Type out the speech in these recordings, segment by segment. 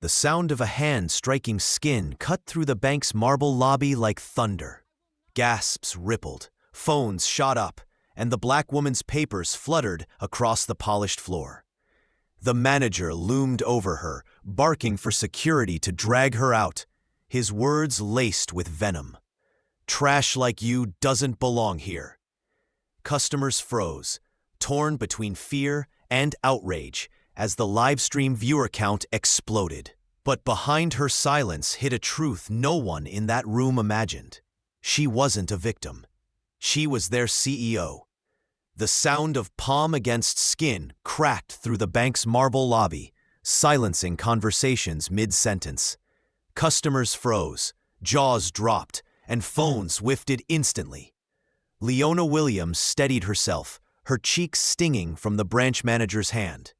The sound of a hand striking skin cut through the bank's marble lobby like thunder. Gasps rippled, phones shot up, and the black woman's papers fluttered across the polished floor. The manager loomed over her, barking for security to drag her out, his words laced with venom. "Trash like you doesn't belong here." Customers froze, torn between fear and outrage, as the livestream viewer count exploded. But behind her silence hid a truth no one in that room imagined. She wasn't a victim. She was their CEO. The sound of palm against skin cracked through the bank's marble lobby, silencing conversations mid-sentence. Customers froze, jaws dropped, and phones whiffed instantly. Leona Williams steadied herself, her cheeks stinging from the branch manager's hand.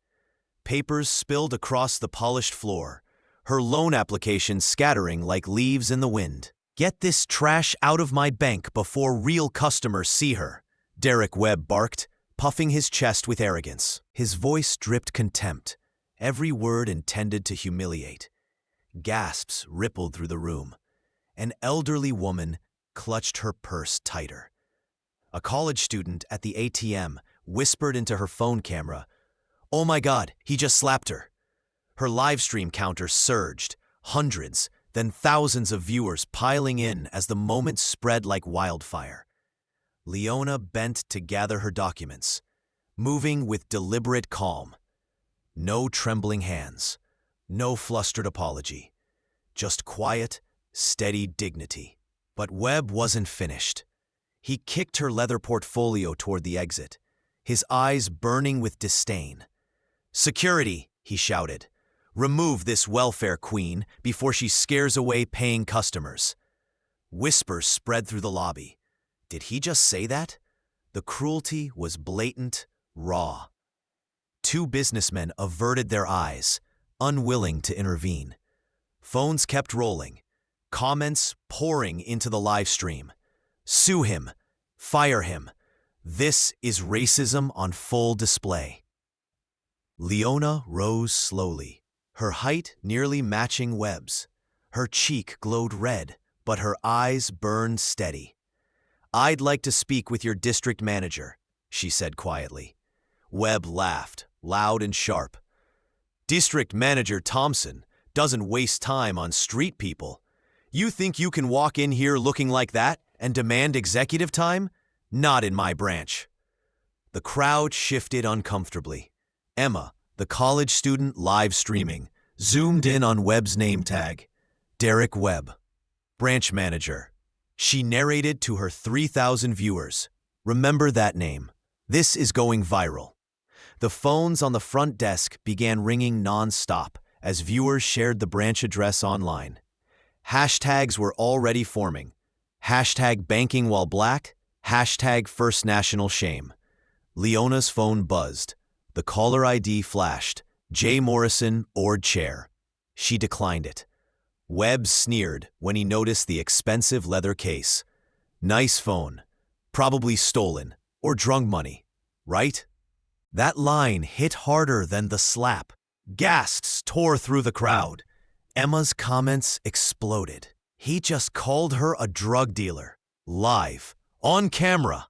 Papers spilled across the polished floor, her loan application scattering like leaves in the wind. "Get this trash out of my bank before real customers see her," Derek Webb barked, puffing his chest with arrogance. His voice dripped contempt, every word intended to humiliate. Gasps rippled through the room. An elderly woman clutched her purse tighter. A college student at the ATM whispered into her phone camera, "Oh my God, he just slapped her." Her livestream counter surged, hundreds, then thousands of viewers piling in as the moment spread like wildfire. Leona bent to gather her documents, moving with deliberate calm. No trembling hands, no flustered apology, just quiet, steady dignity. But Webb wasn't finished. He kicked her leather portfolio toward the exit, his eyes burning with disdain. "Security," he shouted. "Remove this welfare queen before she scares away paying customers." Whispers spread through the lobby. Did he just say that? The cruelty was blatant, raw. Two businessmen averted their eyes, unwilling to intervene. Phones kept rolling, comments pouring into the live stream. "Sue him. Fire him. This is racism on full display." Leona rose slowly, her height nearly matching Webb's. Her cheek glowed red, but her eyes burned steady. "I'd like to speak with your district manager," she said quietly. Webb laughed, loud and sharp. "District Manager Thompson doesn't waste time on street people. You think you can walk in here looking like that and demand executive time? Not in my branch." The crowd shifted uncomfortably. Emma, the college student live streaming, zoomed in on Webb's name tag. Derek Webb, branch manager. She narrated to her 3,000 viewers. "Remember that name. This is going viral." The phones on the front desk began ringing non-stop as viewers shared the branch address online. Hashtags were already forming. Hashtag banking while black, hashtag first national shame. Leona's phone buzzed. The caller ID flashed. J. Morrison, Ord Chair. She declined it. Webb sneered when he noticed the expensive leather case. "Nice phone. Probably stolen or drunk money, right?" That line hit harder than the slap. Gasps tore through the crowd. Emma's comments exploded. He just called her a drug dealer. Live. On camera.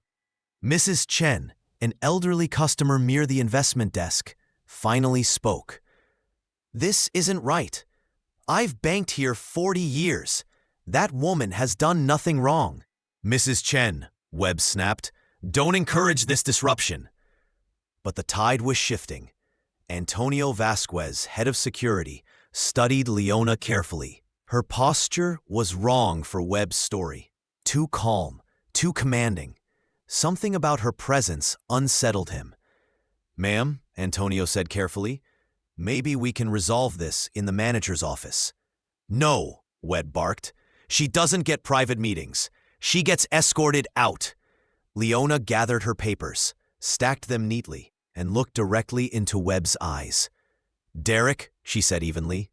Mrs. Chen, an elderly customer near the investment desk, finally spoke. "This isn't right. I've banked here 40 years. That woman has done nothing wrong." "Mrs. Chen," Webb snapped, "don't encourage this disruption." But the tide was shifting. Antonio Vasquez, head of security, studied Leona carefully. Her posture was wrong for Webb's story. Too calm, too commanding. Something about her presence unsettled him. "Ma'am," Antonio said carefully, "maybe we can resolve this in the manager's office." "No," Webb barked. "She doesn't get private meetings. She gets escorted out." Leona gathered her papers, stacked them neatly, and looked directly into Webb's eyes. "Derek," she said evenly,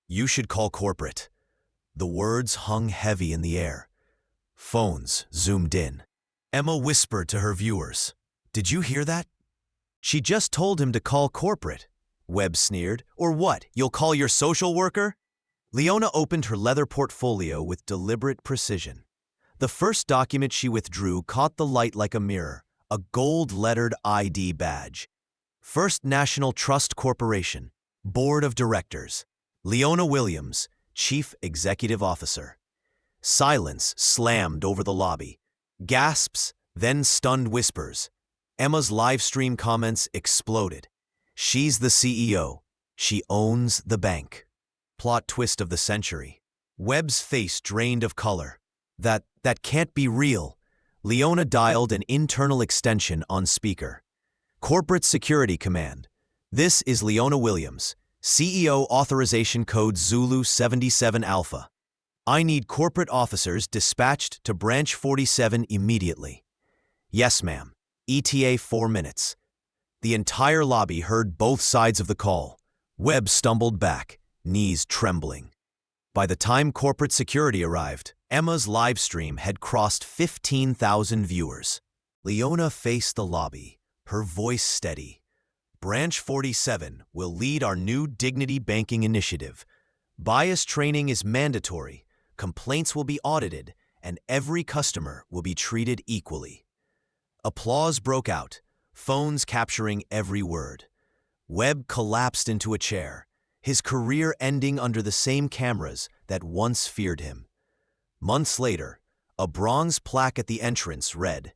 "you should call corporate." The words hung heavy in the air. Phones zoomed in. Emma whispered to her viewers, "Did you hear that?" "She just told him to call corporate." Webb sneered. Or what, you'll call your social worker? Leona opened her leather portfolio with deliberate precision. The first document she withdrew caught the light like a mirror, a gold-lettered ID badge. First National Trust Corporation, Board of Directors. Leona Williams, Chief Executive Officer. Silence slammed over the lobby. Gasps, then stunned whispers. Emma's livestream comments exploded. She's the CEO. She owns the bank. Plot twist of the century. Webb's face drained of color. That can't be real. Leona dialed an internal extension on speaker. Corporate Security Command. This is Leona Williams, CEO Authorization Code Zulu 77 Alpha. I need corporate officers dispatched to Branch 47 immediately. Yes, ma'am. ETA 4 minutes. The entire lobby heard both sides of the call. Webb stumbled back, knees trembling. By the time corporate security arrived, Emma's live stream had crossed 15,000 viewers. Leona faced the lobby, her voice steady. Branch 47 will lead our new Dignity Banking initiative. Bias training is mandatory, complaints will be audited, and every customer will be treated equally. Applause broke out, phones capturing every word. Webb collapsed into a chair, his career ending under the same cameras that once feared him. Months later, a bronze plaque at the entrance read,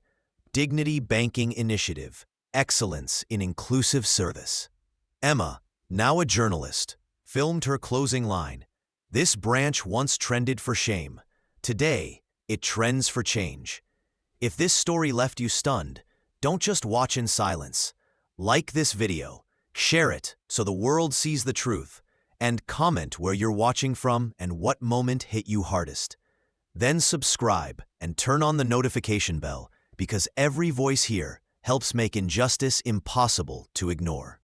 Dignity Banking Initiative, Excellence in Inclusive Service. Emma, now a journalist, filmed her closing line. This branch once trended for shame. Today, it trends for change. If this story left you stunned, don't just watch in silence. Like this video, share it so the world sees the truth, and comment where you're watching from and what moment hit you hardest. Then subscribe and turn on the notification bell because every voice here helps make injustice impossible to ignore.